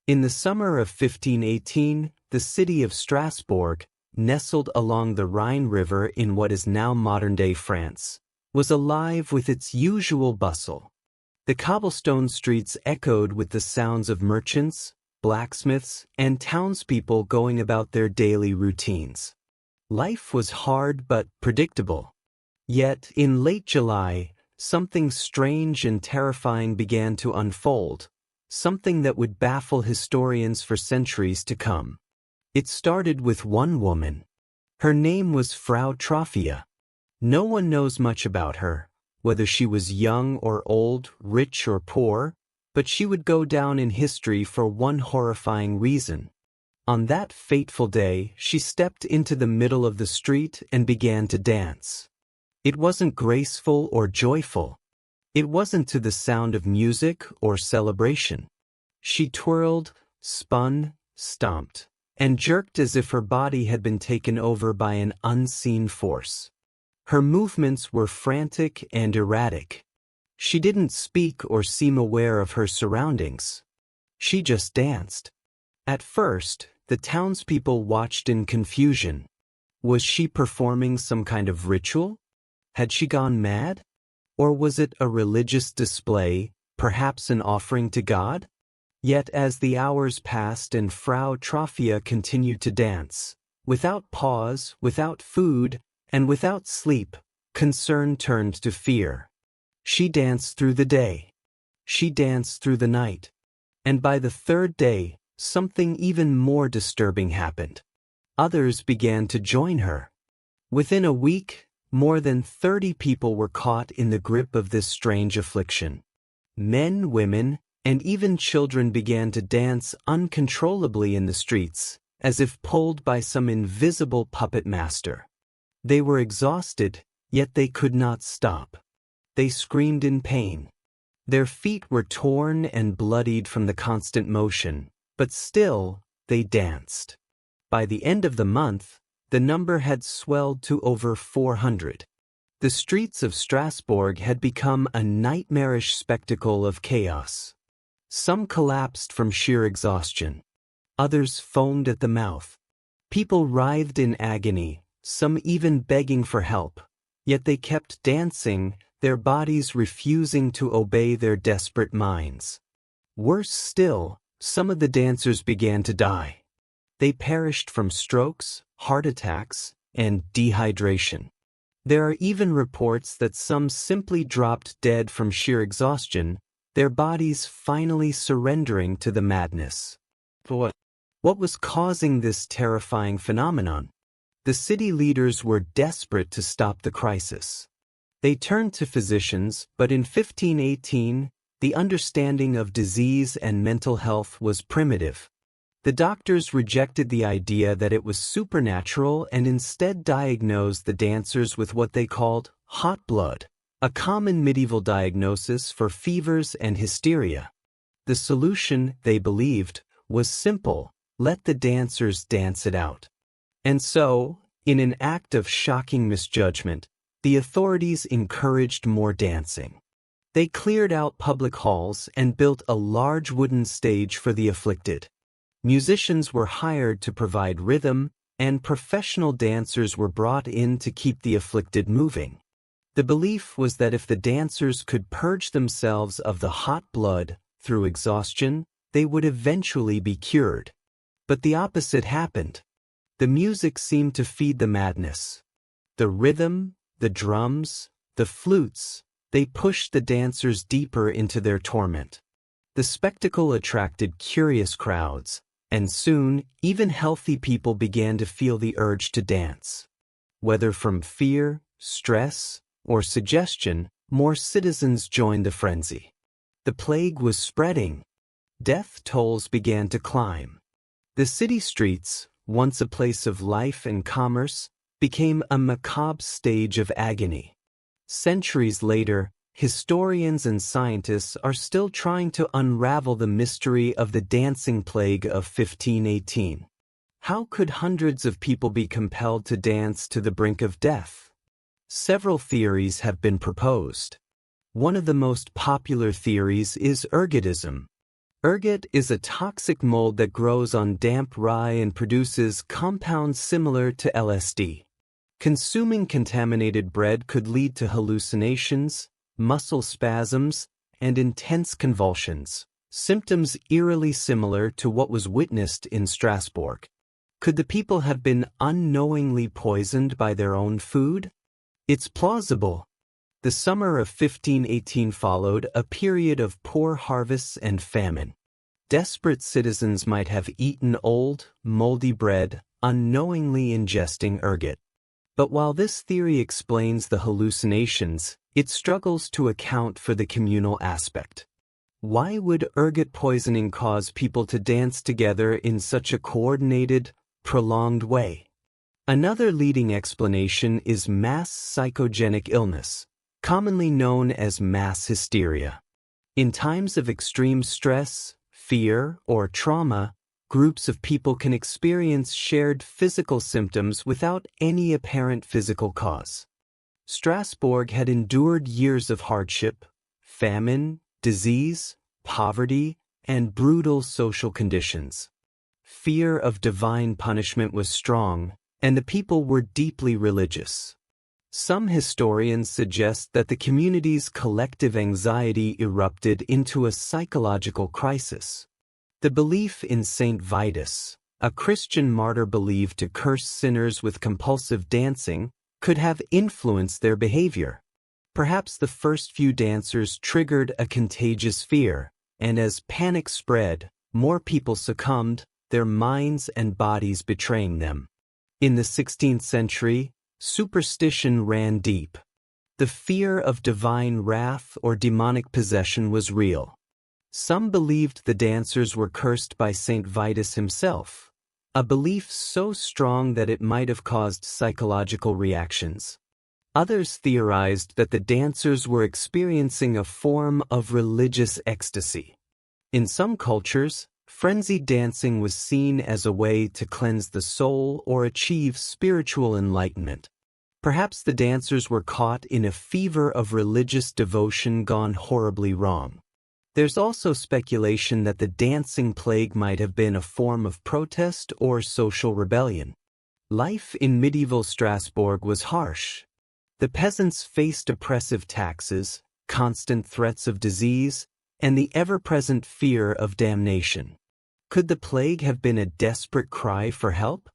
In the summer of 1518, the city of Strasbourg, nestled along the Rhine River in what is now modern-day France, was alive with its usual bustle. The cobblestone streets echoed with the sounds of merchants, blacksmiths, and townspeople going about their daily routines. Life was hard but predictable. Yet, in late July, something strange and terrifying began to unfold, something that would baffle historians for centuries to come. It started with one woman. Her name was Frau Troffea. No one knows much about her, whether she was young or old, rich or poor, but she would go down in history for one horrifying reason. On that fateful day, she stepped into the middle of the street and began to dance. It wasn't graceful or joyful. It wasn't to the sound of music or celebration. She twirled, spun, stomped, and jerked as if her body had been taken over by an unseen force. Her movements were frantic and erratic. She didn't speak or seem aware of her surroundings. She just danced. At first, the townspeople watched in confusion. Was she performing some kind of ritual? Had she gone mad? Or was it a religious display, perhaps an offering to God? Yet as the hours passed and Frau Troffea continued to dance, without pause, without food, and without sleep, concern turned to fear. She danced through the day. She danced through the night. And by the third day, something even more disturbing happened. Others began to join her. Within a week, more than 30 people were caught in the grip of this strange affliction. Men, women, and even children began to dance uncontrollably in the streets, as if pulled by some invisible puppet master. They were exhausted, yet they could not stop. They screamed in pain. Their feet were torn and bloodied from the constant motion, but still, they danced. By the end of the month, the number had swelled to over 400. The streets of Strasbourg had become a nightmarish spectacle of chaos. Some collapsed from sheer exhaustion. Others foamed at the mouth. People writhed in agony, some even begging for help. Yet they kept dancing, their bodies refusing to obey their desperate minds. Worse still, some of the dancers began to die. They perished from strokes, heart attacks, and dehydration. There are even reports that some simply dropped dead from sheer exhaustion, their bodies finally surrendering to the madness. But what was causing this terrifying phenomenon? The city leaders were desperate to stop the crisis. They turned to physicians, but in 1518, the understanding of disease and mental health was primitive. The doctors rejected the idea that it was supernatural and instead diagnosed the dancers with what they called hot blood, a common medieval diagnosis for fevers and hysteria. The solution, they believed, was simple: let the dancers dance it out. And so, in an act of shocking misjudgment, the authorities encouraged more dancing. They cleared out public halls and built a large wooden stage for the afflicted. Musicians were hired to provide rhythm, and professional dancers were brought in to keep the afflicted moving. The belief was that if the dancers could purge themselves of the hot blood through exhaustion, they would eventually be cured. But the opposite happened. The music seemed to feed the madness. The rhythm, the drums, the flutes, they pushed the dancers deeper into their torment. The spectacle attracted curious crowds, and soon, even healthy people began to feel the urge to dance. Whether from fear, stress, or suggestion, more citizens joined the frenzy. The plague was spreading. Death tolls began to climb. The city streets, once a place of life and commerce, became a macabre stage of agony. Centuries later, historians and scientists are still trying to unravel the mystery of the dancing plague of 1518. How could hundreds of people be compelled to dance to the brink of death? Several theories have been proposed. One of the most popular theories is ergotism. Ergot is a toxic mold that grows on damp rye and produces compounds similar to LSD. Consuming contaminated bread could lead to hallucinations, muscle spasms, and intense convulsions, symptoms eerily similar to what was witnessed in Strasbourg. Could the people have been unknowingly poisoned by their own food? It's plausible. The summer of 1518 followed a period of poor harvests and famine. Desperate citizens might have eaten old, moldy bread, unknowingly ingesting ergot. But while this theory explains the hallucinations, it struggles to account for the communal aspect. Why would ergot poisoning cause people to dance together in such a coordinated, prolonged way? Another leading explanation is mass psychogenic illness, commonly known as mass hysteria. In times of extreme stress, fear, or trauma, groups of people can experience shared physical symptoms without any apparent physical cause. Strasbourg had endured years of hardship, famine, disease, poverty, and brutal social conditions. Fear of divine punishment was strong, and the people were deeply religious. Some historians suggest that the community's collective anxiety erupted into a psychological crisis. The belief in Saint Vitus, a Christian martyr believed to curse sinners with compulsive dancing, could have influenced their behavior. Perhaps the first few dancers triggered a contagious fear, and as panic spread, more people succumbed, their minds and bodies betraying them. In the 16th century, superstition ran deep. The fear of divine wrath or demonic possession was real. Some believed the dancers were cursed by Saint Vitus himself, a belief so strong that it might have caused psychological reactions. Others theorized that the dancers were experiencing a form of religious ecstasy. In some cultures, frenzied dancing was seen as a way to cleanse the soul or achieve spiritual enlightenment. Perhaps the dancers were caught in a fever of religious devotion gone horribly wrong. There's also speculation that the dancing plague might have been a form of protest or social rebellion. Life in medieval Strasbourg was harsh. The peasants faced oppressive taxes, constant threats of disease, and the ever-present fear of damnation. Could the plague have been a desperate cry for help?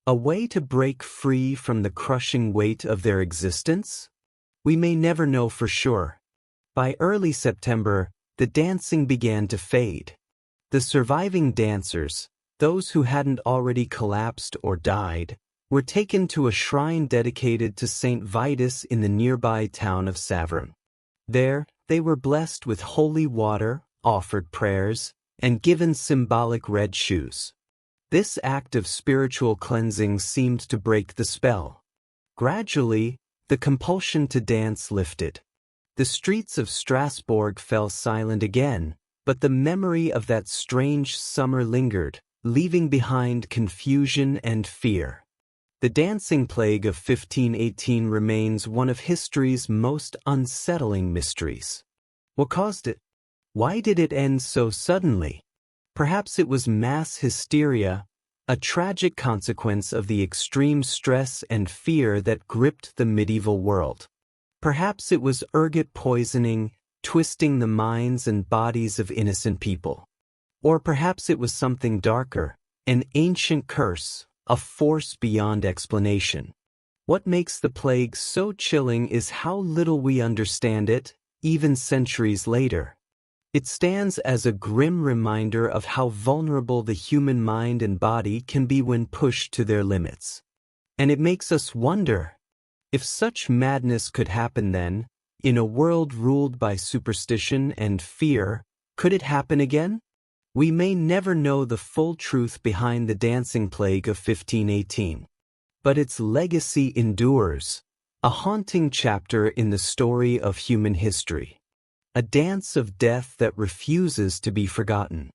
A way to break free from the crushing weight of their existence? We may never know for sure. By early September, the dancing began to fade. The surviving dancers, those who hadn't already collapsed or died, were taken to a shrine dedicated to Saint Vitus in the nearby town of Saverne. There, they were blessed with holy water, offered prayers, and given symbolic red shoes. This act of spiritual cleansing seemed to break the spell. Gradually, the compulsion to dance lifted. The streets of Strasbourg fell silent again, but the memory of that strange summer lingered, leaving behind confusion and fear. The dancing plague of 1518 remains one of history's most unsettling mysteries. What caused it? Why did it end so suddenly? Perhaps it was mass hysteria, a tragic consequence of the extreme stress and fear that gripped the medieval world. Perhaps it was ergot poisoning, twisting the minds and bodies of innocent people. Or perhaps it was something darker, an ancient curse, a force beyond explanation. What makes the plague so chilling is how little we understand it, even centuries later. It stands as a grim reminder of how vulnerable the human mind and body can be when pushed to their limits. And it makes us wonder, if such madness could happen then, in a world ruled by superstition and fear, could it happen again? We may never know the full truth behind the dancing plague of 1518. But its legacy endures, a haunting chapter in the story of human history. A dance of death that refuses to be forgotten.